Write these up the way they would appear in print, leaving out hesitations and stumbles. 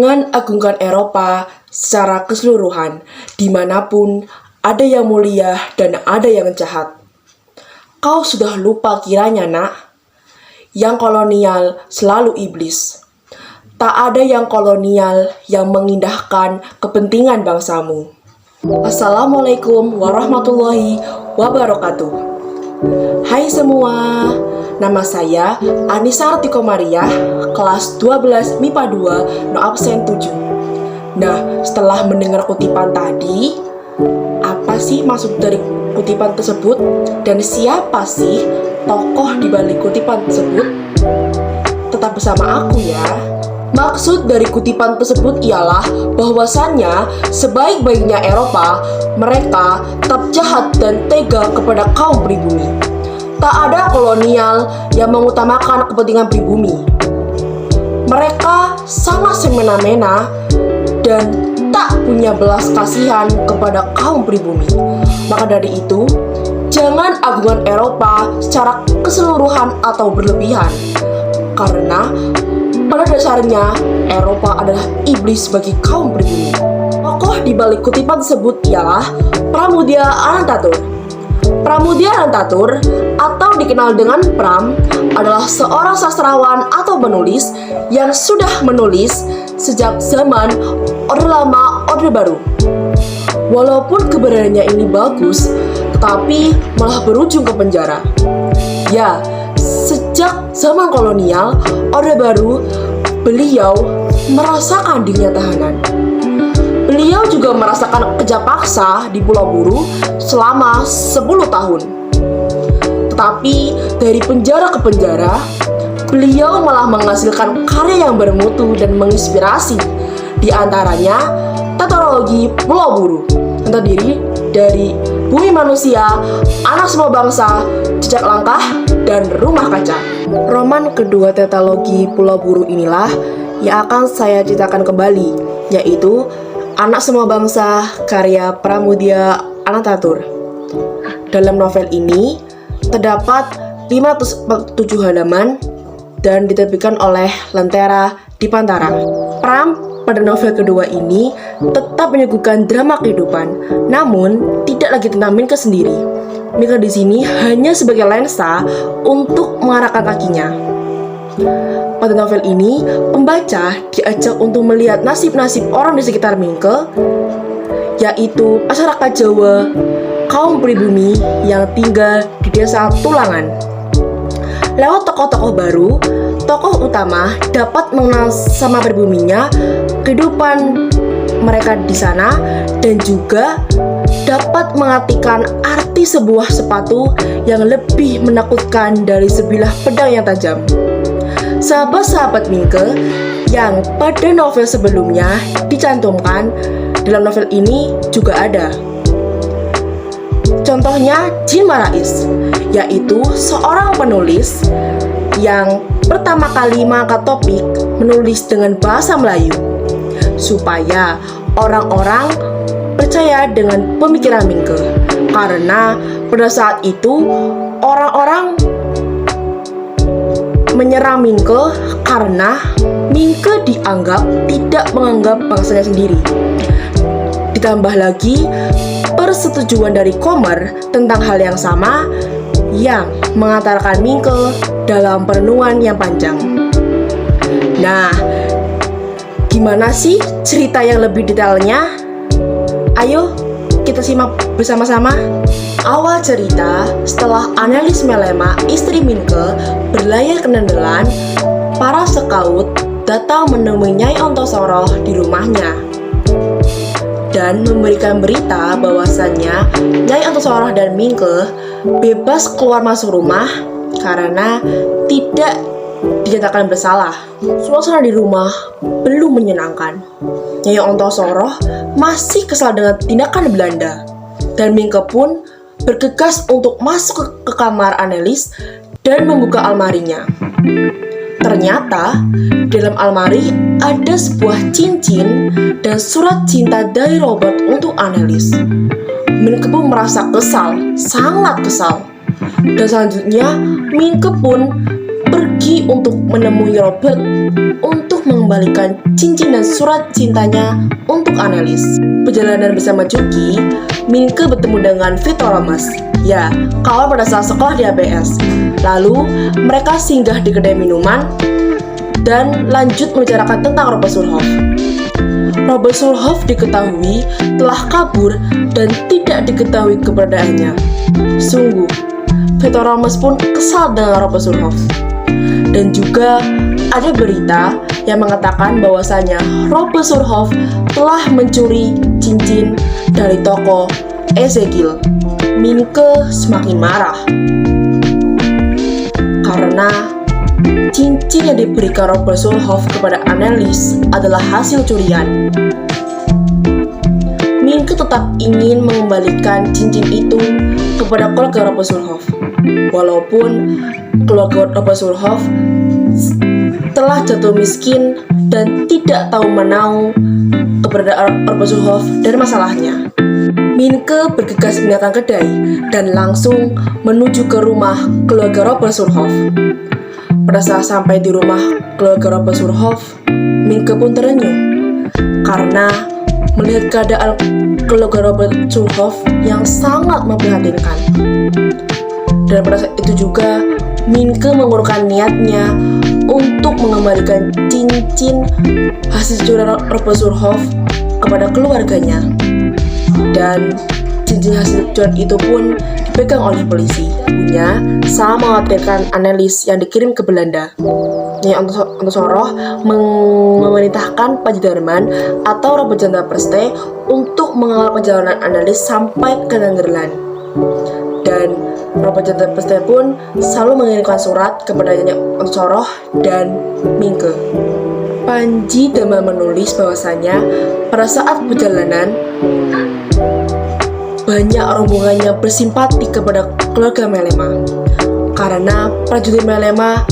Jangan agungkan Eropa secara keseluruhan, dimanapun ada yang mulia dan ada yang jahat. Kau sudah lupa kiranya, nak? Yang kolonial selalu iblis. Tak ada yang kolonial yang mengindahkan kepentingan bangsamu. Assalamualaikum warahmatullahi wabarakatuh. Hai semua, nama saya Anissa Artiko Maria, kelas 12 MIPA 2, no absen 7. Nah, setelah mendengar kutipan tadi, apa sih maksud dari kutipan tersebut? Dan siapa sih tokoh di balik kutipan tersebut? Tetap bersama aku ya. Maksud dari kutipan tersebut ialah bahwasannya sebaik-baiknya Eropa, mereka tetap jahat dan tega kepada kaum pribumi. Tak ada kolonial yang mengutamakan kepentingan pribumi. Mereka sangat semena-mena dan tak punya belas kasihan kepada kaum pribumi. Maka dari itu, jangan agungkan Eropa secara keseluruhan atau berlebihan. Karena pada dasarnya, Eropa adalah iblis bagi kaum pribumi. Tokoh di balik kutipan tersebut ialah Pramudia Anantatur. Pramudia Anantatur, atau dikenal dengan Pram, adalah seorang sastrawan atau penulis yang sudah menulis sejak zaman Orde Lama, Orde Baru. Walaupun keberadaannya ini bagus, tetapi malah berujung ke penjara. Ya, sejak zaman kolonial, Orde Baru, beliau merasakan dirinya tahanan. Beliau juga merasakan kerja paksa di Pulau Buru selama 10 tahun. Tetapi dari penjara ke penjara, beliau malah menghasilkan karya yang bermutu dan menginspirasi. Di antaranya, Tetralogi Pulau Buru yang terdiri dari Bumi Manusia, Anak Semua Bangsa, Jejak Langkah, dan Rumah Kaca. Roman kedua tetralogi Pulau Buru inilah yang akan saya ceritakan kembali, yaitu Anak Semua Bangsa karya Pramudia Anantatur. Dalam novel ini terdapat 547 halaman dan diterbitkan oleh Lentera Dipantara. Pram pada novel kedua ini tetap menyuguhkan drama kehidupan, namun tidak lagi tentang Minke sendiri. Minke di sini hanya sebagai lensa untuk mengarahkan kakinya. Pada novel ini, pembaca diajak untuk melihat nasib-nasib orang di sekitar Minke, yaitu masyarakat Jawa, kaum pribumi yang tinggal di desa Tulangan. Lewat tokoh-tokoh baru, tokoh utama dapat mengenal sama pribuminya, kehidupan mereka di sana, dan juga dapat mengartikan arti sebuah sepatu yang lebih menakutkan dari sebilah pedang yang tajam. Sahabat-sahabat Minke yang pada novel sebelumnya dicantumkan dalam novel ini juga ada. Contohnya Jin Marais, yaitu seorang penulis yang pertama kali mengangkat topik menulis dengan bahasa Melayu supaya orang-orang percaya dengan pemikiran Minke. Karena pada saat itu orang-orang menyerang Minke karena Minke dianggap tidak menganggap bangsanya sendiri. Ditambah lagi persetujuan dari Kommer tentang hal yang sama yang mengantarkan Minke dalam perenungan yang panjang. Nah, gimana sih cerita yang lebih detailnya? Ayo kita simak bersama-sama. Awal cerita, setelah Annelies Melema, istri Minke, berlayar ke Nederland, para sekaut datang menemui Nyai Ontosoroh di rumahnya dan memberikan berita bahwasannya Nyai Ontosoroh dan Minke bebas keluar masuk rumah karena tidak dinyatakan bersalah. Suasana di rumah belum menyenangkan. Nyai Ontosoroh masih kesal dengan tindakan Belanda, dan Minke pun bergegas untuk masuk ke kamar Annelies dan membuka almarinya. Ternyata dalam almari ada sebuah cincin dan surat cinta dari Robert untuk Annelies. Minke pun merasa kesal, sangat kesal. Dan selanjutnya Minke pun pergi untuk menemui Robert untuk mengembalikan cincin dan surat cintanya untuk Annelies. Perjalanan bersama Juki, Minke bertemu dengan Vitoromus, ya, kawan pada saat sekolah di ABS. Lalu, mereka singgah di kedai minuman dan lanjut membicarakan tentang Robert Surhoff. Robert Surhoff diketahui telah kabur dan tidak diketahui keberadaannya. Sungguh, Vitoromus pun kesal dengan Robert Surhoff. Dan juga ada berita yang mengatakan bahwasanya Robert Surhoff telah mencuri cincin dari toko Ezekiel. Minke semakin marah karena cincin yang diberikan Robert Surhoff kepada Annelies adalah hasil curian. Minke tetap ingin mengembalikan cincin itu kepada keluarga Robert Surhoff, walaupun keluarga Robert Surhoff telah jatuh miskin dan tidak tahu menau keberadaan Robert Surhoff dan masalahnya. Minke bergegas meninggalkan kedai dan langsung menuju ke rumah keluarga Robert Surhoff. Pada saat sampai di rumah keluarga Robert Surhoff, Minke pun terenyuh karena melihat keadaan keluarga Robert Surhoff yang sangat memprihatinkan. Dan pada saat itu juga Minke mengurungkan niatnya untuk mengembalikan cincin hasil curian Robert Surhoff kepada keluarganya. Dan cincin hasil curian itu pun dipegang oleh polisi. Punya sama mengkhawatirkan Annelies yang dikirim ke Belanda. Nyai Ontosoroh memerintahkan Panji Darman atau Robert Janda Preste untuk mengawal perjalanan Annelies sampai ke Nederland. Dan Robert Janda Preste pun selalu mengirimkan surat kepada Nyai Ontosoroh dan Minke. Panji Darman menulis bahwasanya pada saat perjalanan banyak rombongan yang bersimpati kepada keluarga Melema karena prajurit Melema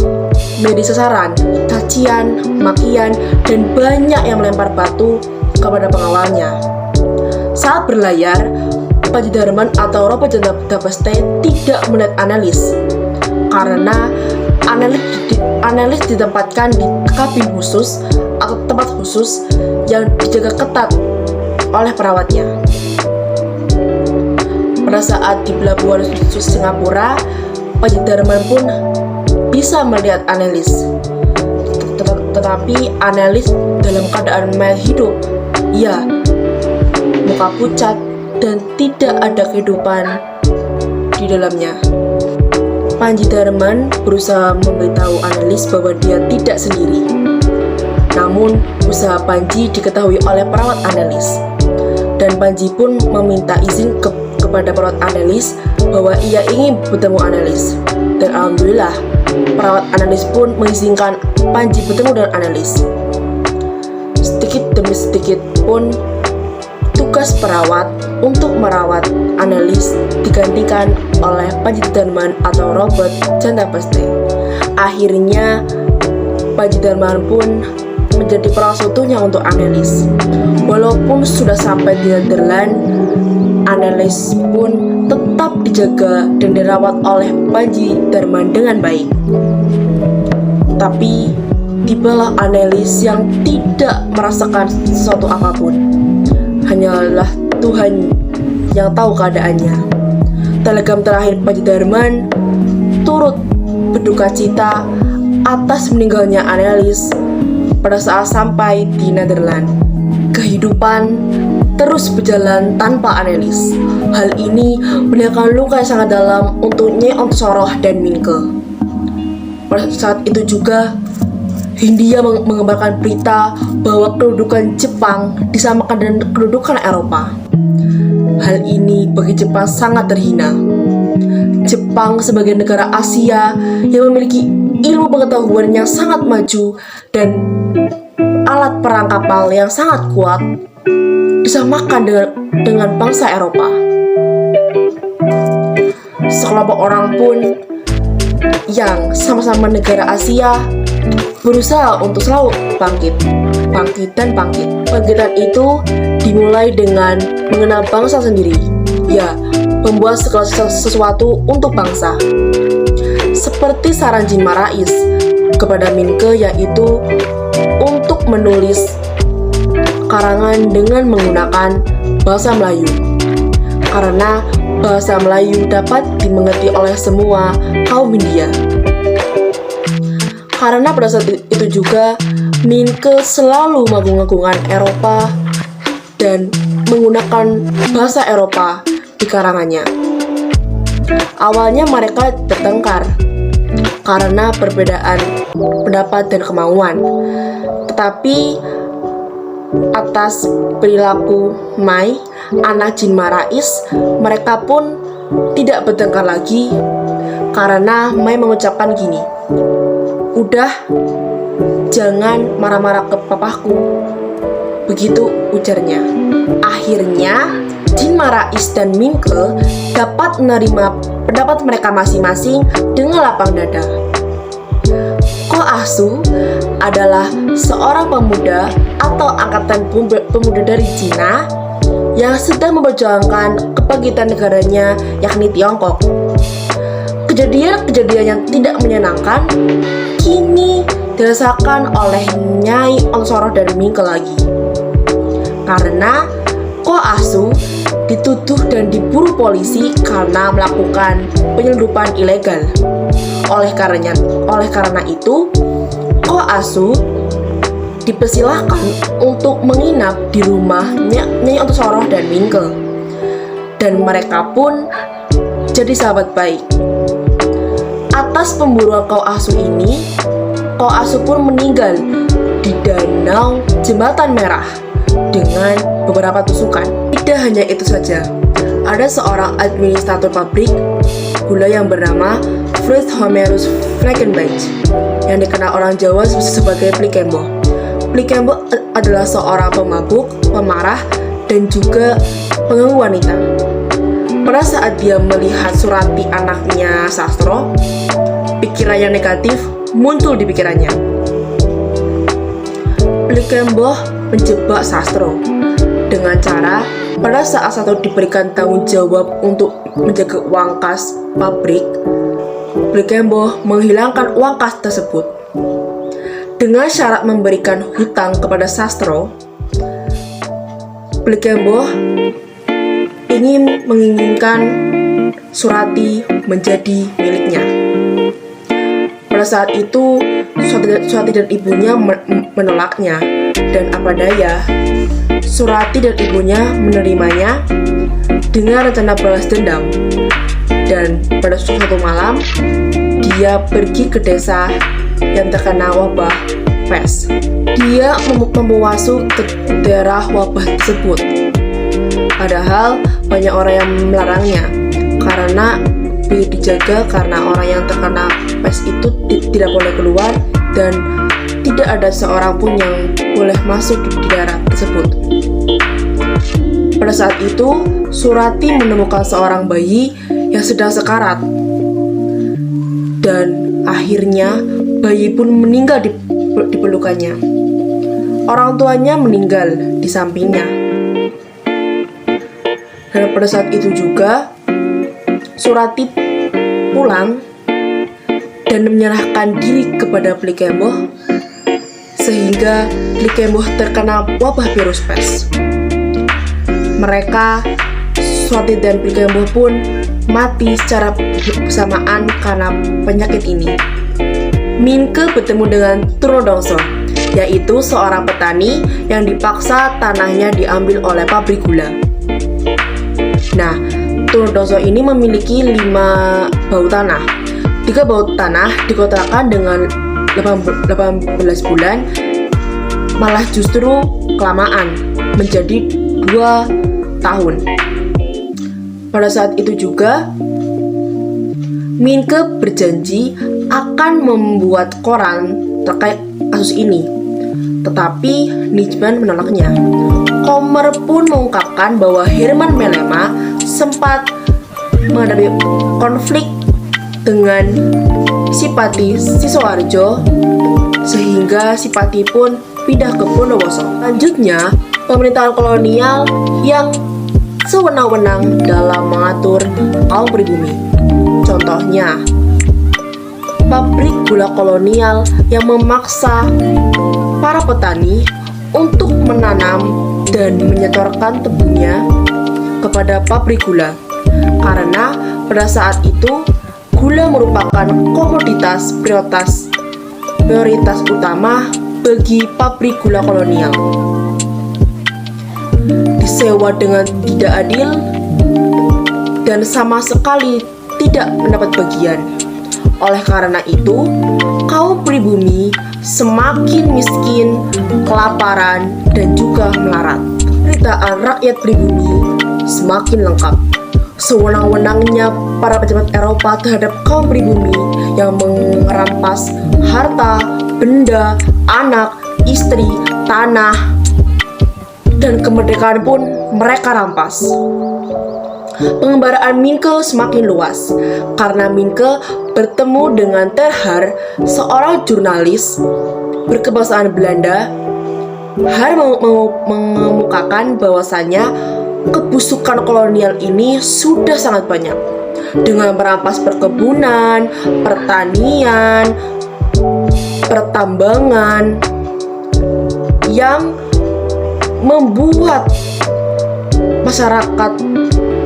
menjadi sasaran cacian, makian, dan banyak yang melempar batu kepada pengawalnya. Saat berlayar, Panji Darman atau Robert Janda Preste tidak melihat Annelies karena Annelies ditempatkan di kabin khusus atau tempat khusus yang dijaga ketat oleh perawatnya. Pada saat di pelabuhan khusus Singapura, Panji Darman pun bisa melihat Annelies. Tetapi Annelies dalam keadaan mayat hidup, ya, muka pucat dan tidak ada kehidupan di dalamnya. Panji Darman berusaha memberitahu Annelies bahwa dia tidak sendiri. Namun, usaha Panji diketahui oleh perawat Annelies. Dan Panji pun meminta izin kepada perawat Annelies bahwa ia ingin bertemu Annelies. Dan alhamdulillah, perawat Annelies pun mengizinkan Panji bertemu dengan Annelies. Sedikit demi sedikit pun tugas perawat untuk merawat Annelies digantikan oleh Panji Darman atau Robert Janda Preste. Akhirnya Panji Darman pun menjadi perawat seutuhnya untuk Annelies. Walaupun sudah sampai di Nederland, Annelies pun tetap dijaga dan dirawat oleh Panji Darman dengan baik. Tapi tibalah Annelies yang tidak merasakan sesuatu apapun. Hanyalah Tuhan yang tahu keadaannya. Telegram terakhir Panji Darman turut berduka cita atas meninggalnya Annelies pada saat sampai di Nederland. Kehidupan terus berjalan tanpa Annelies. Hal ini meninggalkan luka yang sangat dalam untuk Nyai Ontosoroh dan Minke. Pada saat itu juga Hindia mengembarkan berita bahwa kedudukan Jepang disamakan dengan kedudukan Eropa. Hal ini bagi Jepang sangat terhina. Jepang sebagai negara Asia yang memiliki ilmu pengetahuan yang sangat maju dan alat perang kapal yang sangat kuat disamakan dengan bangsa Eropa. Sekelompok orang pun yang sama-sama negara Asia berusaha untuk selalu bangkit. Bangkitan itu dimulai dengan mengenal bangsa sendiri, ya, membuat segala sesuatu untuk bangsa. seperti saran Jin Marais kepada Minke, yaitu untuk menulis karangan dengan menggunakan bahasa Melayu, karena bahasa Melayu dapat dimengerti oleh semua kaum Hindia. Karena pada saat itu juga Minke selalu mengagung-agungkan Eropa dan menggunakan bahasa Eropa di karangannya. Awalnya mereka bertengkar karena perbedaan pendapat dan kemauan, tetapi atas perilaku Mai, anak Jin Marais, mereka pun tidak bertengkar lagi karena Mai mengucapkan gini, "Udah, jangan marah-marah ke papaku." Begitu ujarnya. Akhirnya Jin Marais dan Minke dapat menerima pendapat mereka masing-masing dengan lapang dada. Ko Ah-su adalah seorang pemuda atau angkatan pemuda dari Cina yang sedang memperjuangkan kebangkitan negaranya, yakni Tiongkok. Kejadian-kejadian yang tidak menyenangkan kini dirasakan oleh Nyai Onsoroh dan Minke lagi, karena Ko Ah-su dituduh dan diburu polisi karena melakukan penyelundupan ilegal. Oleh karena itu, Ko Ah-su dipersilahkan untuk menginap di rumah Nyai Onsoroh dan Minke, dan mereka pun jadi sahabat baik. Atas pemburuan Ko Ah-su ini, Ko Ah-su pun meninggal di danau Jembatan Merah dengan beberapa tusukan. Tidak hanya itu saja, ada seorang administrator pabrik gula yang bernama Fritz Homerus Frankenbach yang dikenal orang Jawa sebagai Plikemboh. Plikemboh adalah seorang pemabuk, pemarah, dan juga pengganggu wanita. Pada saat dia melihat Surati, anaknya Sastro, pikiran yang negatif muncul di pikirannya. Plikemboh menjebak Sastro dengan cara pada saat Sastro diberikan tanggung jawab untuk menjaga uang kas pabrik, Plikemboh menghilangkan uang kas tersebut. Dengan syarat memberikan hutang kepada Sastro, Plikemboh menginginkan Surati menjadi miliknya. Pada saat itu, Surati dan ibunya menolaknya, dan apa daya, Surati dan ibunya menerimanya dengan rencana balas dendam. Dan pada suatu malam, dia pergi ke desa yang terkena wabah pes. Dia memuasu ke daerah wabah tersebut. Padahal banyak orang yang melarangnya karena dijaga, karena orang yang terkena pes itu tidak boleh keluar dan tidak ada seorang pun yang boleh masuk di daerah tersebut. Pada saat itu, Surati menemukan seorang bayi yang sedang sekarat, dan akhirnya bayi pun meninggal di pelukannya. Orang tuanya meninggal di sampingnya. Dan pada saat itu juga Surati pulang dan menyerahkan diri kepada Plikemboh, sehingga Plikemboh terkena wabah virus pes. Mereka, Surati dan Plikemboh pun mati secara bersamaan karena penyakit ini. Minke bertemu dengan Turnodongso, yaitu seorang petani yang dipaksa tanahnya diambil oleh pabrik gula. Nah, Turnodongso ini memiliki 5 bau tanah. 3 bau tanah dikontrakkan dengan 18 bulan, malah justru kelamaan, menjadi 2 tahun. Pada saat itu juga, Minke berjanji akan membuat koran terkait kasus ini, tetapi Nijman menolaknya. Kommer pun mengungkapkan bahwa Herman Melema sempat menghadapi konflik dengan Sipati Sisoarjo, sehingga Sipati pun pindah ke Bondowoso. Selanjutnya, pemerintahan kolonial yang sewenang-wenang dalam mengatur kaum pribumi. Contohnya, pabrik gula kolonial yang memaksa para petani untuk menanam dan menyetorkan tebunya kepada pabrik gula, karena pada saat itu gula merupakan komoditas prioritas utama bagi pabrik gula kolonial. Disewa dengan tidak adil dan sama sekali tidak mendapat bagian. Oleh karena itu, kaum pribumi semakin miskin, kelaparan, dan juga melarat. Penderitaan rakyat pribumi semakin lengkap. Sewenang-wenangnya para pejabat Eropa terhadap kaum pribumi yang merampas harta, benda, anak, istri, tanah, dan kemerdekaan pun mereka rampas. Pengembaraan Minke semakin luas karena Minke bertemu dengan Terhar, seorang jurnalis berkebangsaan Belanda. Har mengemukakan bahwasanya kebusukan kolonial ini sudah sangat banyak, dengan merampas perkebunan, pertanian, pertambangan, yang membuat masyarakat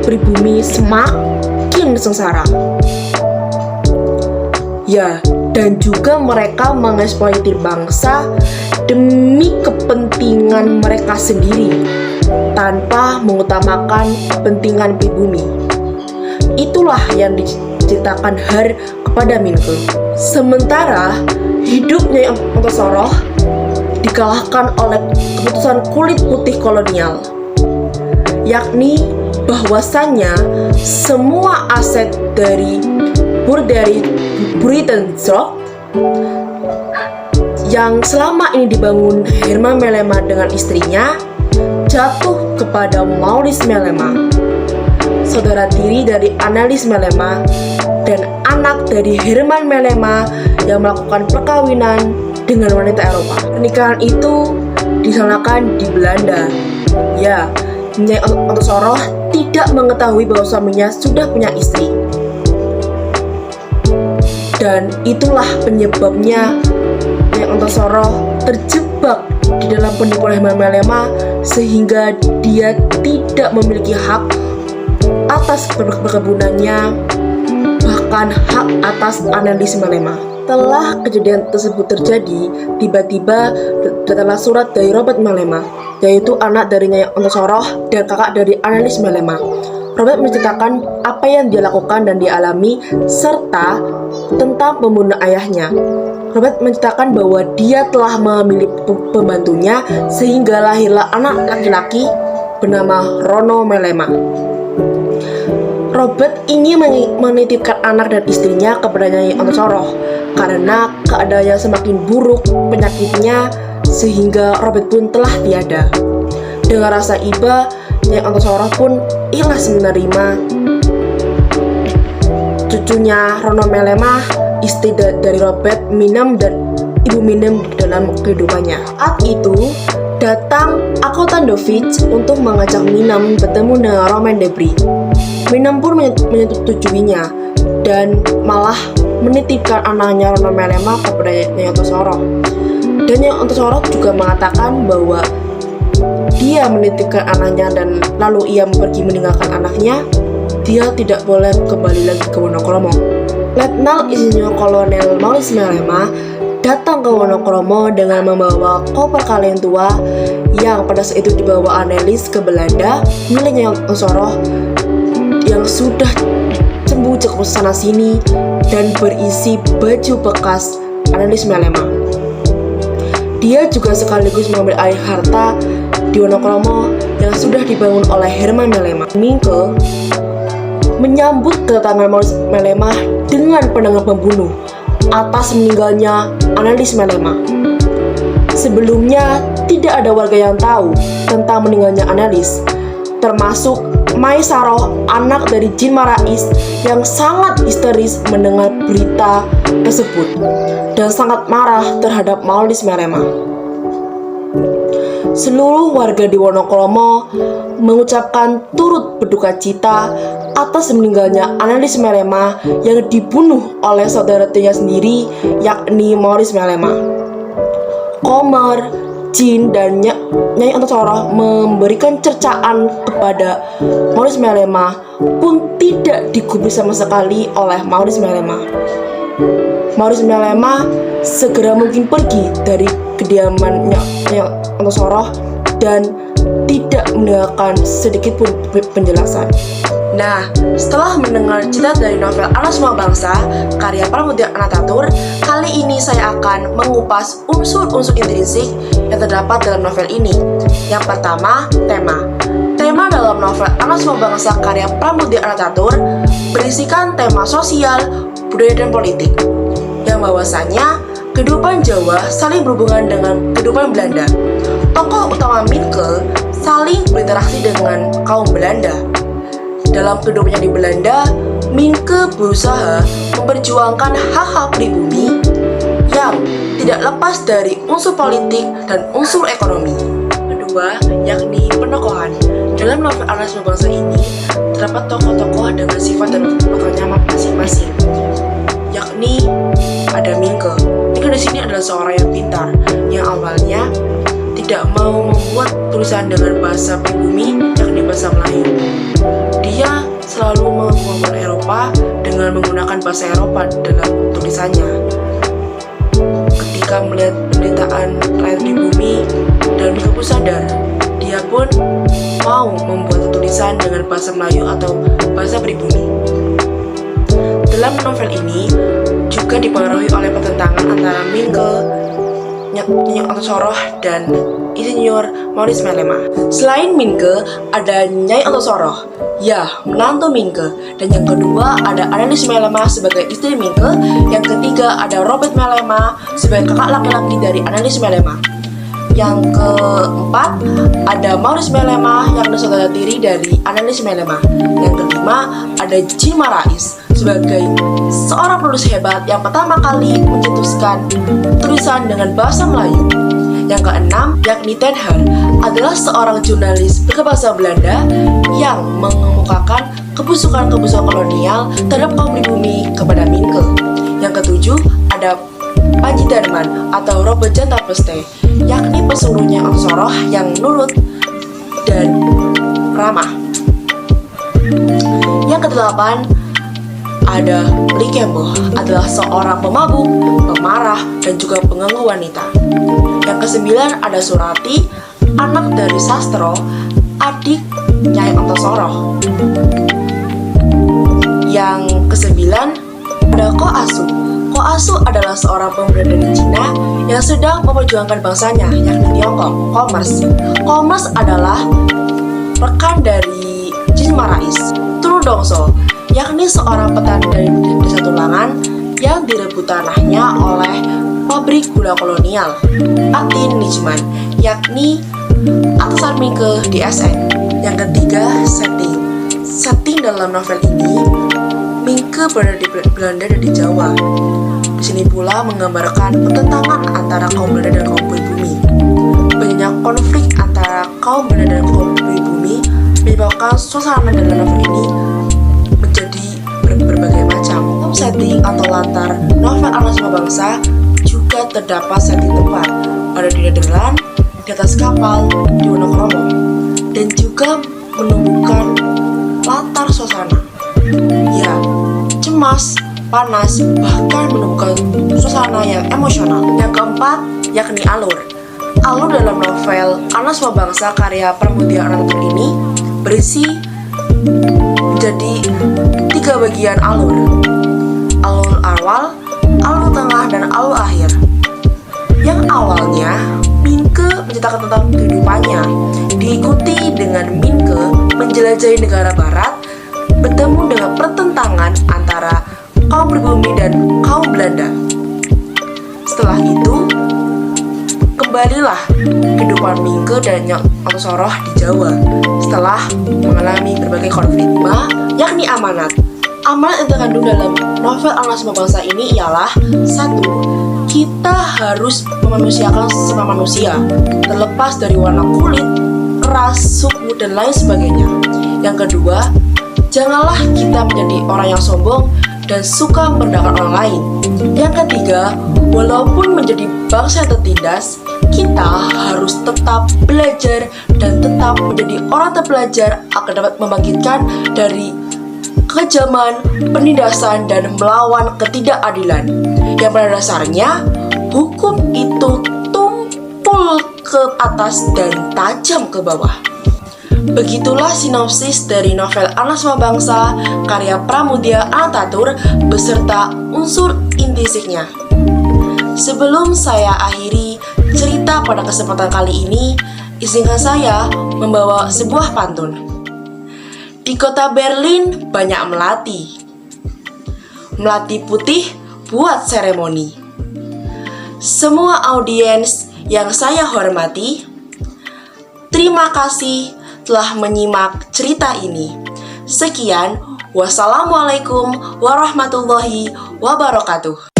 pribumi semakin sengsara. Ya, dan juga mereka mengeksploitasi bangsa demi kepentingan mereka sendiri tanpa mengutamakan kepentingan pribumi. Itulah yang diceritakan Har kepada Minke. Sementara hidupnya Ontosoroh dikalahkan oleh keputusan kulit putih kolonial, yakni bahwasannya semua aset dari Buitenweg yang selama ini dibangun Herman Melema dengan istrinya jatuh kepada Maurice Melema, saudara tiri dari Annelies Melema dan anak dari Herman Melema yang melakukan perkawinan dengan wanita Eropa. Pernikahan itu dilaksanakan di Belanda. Ya, Nyai Ontosoroh tidak mengetahui bahwa suaminya sudah punya istri. Dan itulah penyebabnya Nyai Ontosoroh terjebak di dalam penipuan Herman Melema, sehingga dia tidak memiliki hak atas perkebunannya, bahkan hak atas Annelies Melema. Setelah kejadian tersebut terjadi, tiba-tiba datanglah surat dari Robert Melema, yaitu anak dari Nyai Ontosoroh dan kakak dari Annelies Melema. Robert menceritakan apa yang dia lakukan dan dialami serta tentang pembunuhan ayahnya. Robert menceritakan bahwa dia telah memilih pembantunya sehingga lahirlah anak laki-laki bernama Rono Melema. Robert ingin menitipkan anak dan istrinya kepada Nyai Ontosoroh karena keadaannya semakin buruk penyakitnya, sehingga Robert pun telah tiada. Dengan rasa iba, Nyai Ontosoroh pun ikhlas menerima cucunya Rono Melema, istri dari Robert, Minem dan Ibu Minem dalam kehidupannya. Saat itu datang Akotandovic untuk mengajak Minem bertemu dengan Romain Debris. Minem pun menyetujuinya dan malah menitipkan anaknya Rono Melema kepada Nyai Ontosoroh. Dan Nyai Ontosoroh juga mengatakan bahwa dia menitipkan anaknya dan lalu ia pergi meninggalkan anaknya, dia tidak boleh kembali lagi ke Wonokromo. Letnan Insinyur Kolonel Maurice Melema datang ke Wonokromo dengan membawa koper kaleng tua yang pada saat itu dibawa Annelies ke Belanda milik Nyai Ontosoroh, yang sudah cembujak ke sana sini dan berisi baju bekas Annelies Melema. Dia juga sekaligus mengambil alih harta di Wonokromo yang sudah dibangun oleh Herman Melema. Minke menyambut kedatangan Maurice Melema dengan pandangan pembunuh atas meninggalnya Annelies Melema. Sebelumnya tidak ada warga yang tahu tentang meninggalnya Annelies, termasuk Mai Saroh, anak dari Jin Marais, yang sangat histeris mendengar berita tersebut dan sangat marah terhadap Maurice Melema. seluruh warga di Wonokromo mengucapkan turut berduka cita atas meninggalnya Annelies Melema yang dibunuh oleh saudara tirinya sendiri, yakni Maurice Melema. Komer, Jin, dan Nyai Antasoroh memberikan cercaan kepada Maurice Melema pun tidak digubris sama sekali oleh Maurice Melema. Maurice Melema segera mungkin pergi dari kediaman Nyai Antasoroh dan tidak mendengarkan sedikit pun penjelasan. Nah, setelah mendengar cerita dari novel Anak Semua Bangsa karya Pramudia Anantatur, kali ini saya akan mengupas unsur-unsur intrinsik yang terdapat dalam novel ini. Yang pertama, tema. Tema dalam novel Anak Semua Bangsa karya Pramudia Anantatur berisikan tema sosial, budaya, dan politik, yang bahwasanya kehidupan Jawa saling berhubungan dengan kehidupan Belanda. Tokoh utama Minke saling berinteraksi dengan kaum Belanda. Dalam kehidupannya di Belanda, Minke berusaha memperjuangkan hak-hak pribumi yang tidak lepas dari unsur politik dan unsur ekonomi. Kedua, yakni penokohan. Dalam novel Anak Semua Bangsa ini terdapat tokoh-tokoh dengan sifat dan lokalnya masing-masing, yakni ada Minke. Minke di sini adalah seorang yang pintar, yang awalnya tidak mau membuat tulisan dengan bahasa pribumi, yakni bahasa Melayu. Dia selalu menggunakan Eropa dengan menggunakan bahasa Eropa dalam tulisannya. Ketika melihat penderitaan rakyat di bumi, dan Minke pun sadar, dia pun mau membuat tulisan dengan bahasa Melayu atau bahasa pribumi. Dalam novel ini juga dipengaruhi oleh pertentangan antara Minke, Nyai Antasoroh, dan Insinyur Maurice Melema. Selain Minke, ada Nyai Antasoroh, ya, menantu Minke. Dan yang kedua ada Annelies Melema sebagai istri Minke. Yang ketiga ada Robert Melema sebagai kakak laki-laki dari Annelies Melema. Yang keempat ada Maurice Melema yang adalah saudara tiri dari Annelies Melema. Yang kelima ada Jean Marais sebagai seorang penulis hebat yang pertama kali mencetuskan tulisan dengan bahasa Melayu. Yang keenam, yakni Ten Haar, adalah seorang jurnalis berbahasa Belanda yang mengemukakan kebusukan-kebusukan kolonial terhadap kaum pribumi kepada Minke. Yang ketujuh, ada Panji Darman atau Robert Jan Tapeste, yakni pesuruhnya Antasoroh yang nurut dan ramah. Yang kedelapan, ada Li Kembo, adalah seorang pemabuk, pemarah, dan juga pengganggu wanita. Yang kesembilan ada Surati, anak dari Sastro, adik Nyai Antasoroh. Yang kesembilan ada Ko Asu. Ko Asu adalah seorang pemuda dari Cina yang sedang memperjuangkan bangsanya, yakni Tiongkok. Komers adalah rekan dari Jean Marais. Tunu Dongso, yakni seorang petani dari desa Tulangan yang direbut tanahnya oleh pabrik gula kolonial. Atin Nijman, yakni atasan Minke di SN. Yang ketiga, setting dalam novel ini Minke berada di Belanda dan di Jawa. Di sini pula menggambarkan pertentangan antara kaum Belanda dan kaum pribumi. Banyak konflik antara kaum Belanda dan kaum pribumi menyebabkan suasana dalam novel ini menjadi berbagai macam. Dalam setting atau latar novel Anak Semua Bangsa juga terdapat setting tempat pada di Nederland, di atas kapal, di Wonokromo, dan juga menumbuhkan latar suasana, ya, cemas, panas, bahkan menumbuhkan suasana yang emosional. Yang keempat, yakni alur. Alur dalam novel Anak Semua Bangsa karya Pramudia Anantatur ini berisi menjadi 3 bagian alur. Alur awal, alur tengah, dan alur akhir. Yang awalnya, Minke menceritakan tentang kehidupannya, diikuti dengan Minke menjelajahi negara barat, bertemu dengan pertentangan antara kaum pribumi dan kaum Belanda. Setelah itu, kembalilah kehidupan Minke dan Nyai Antasoroh di Jawa setelah mengalami berbagai konflik, yakni amanat. Amanat yang terkandung dalam novel Anak Semua Bangsa ini ialah 1. kita harus memanusiakan sesama manusia, terlepas dari warna kulit, ras, suku, dan lain sebagainya. Yang kedua, janganlah kita menjadi orang yang sombong dan suka merendahkan orang lain. Yang ketiga, walaupun menjadi bangsa yang tertindas, kita harus tetap belajar dan tetap menjadi orang terpelajar agar dapat membangkitkan dari kekejaman, penindasan, dan melawan ketidakadilan. Yang pada dasarnya, hukum itu tumpul ke atas dan tajam ke bawah. Begitulah sinopsis dari novel Anak Semua Bangsa karya Pramudia Anantatur beserta unsur intisiknya. Sebelum saya akhiri cerita pada kesempatan kali ini, izinkan saya membawa sebuah pantun. Di kota Berlin banyak melati. Melati putih buat seremoni. Semua audiens yang saya hormati, terima kasih telah menyimak cerita ini. Sekian, wassalamualaikum warahmatullahi wabarakatuh.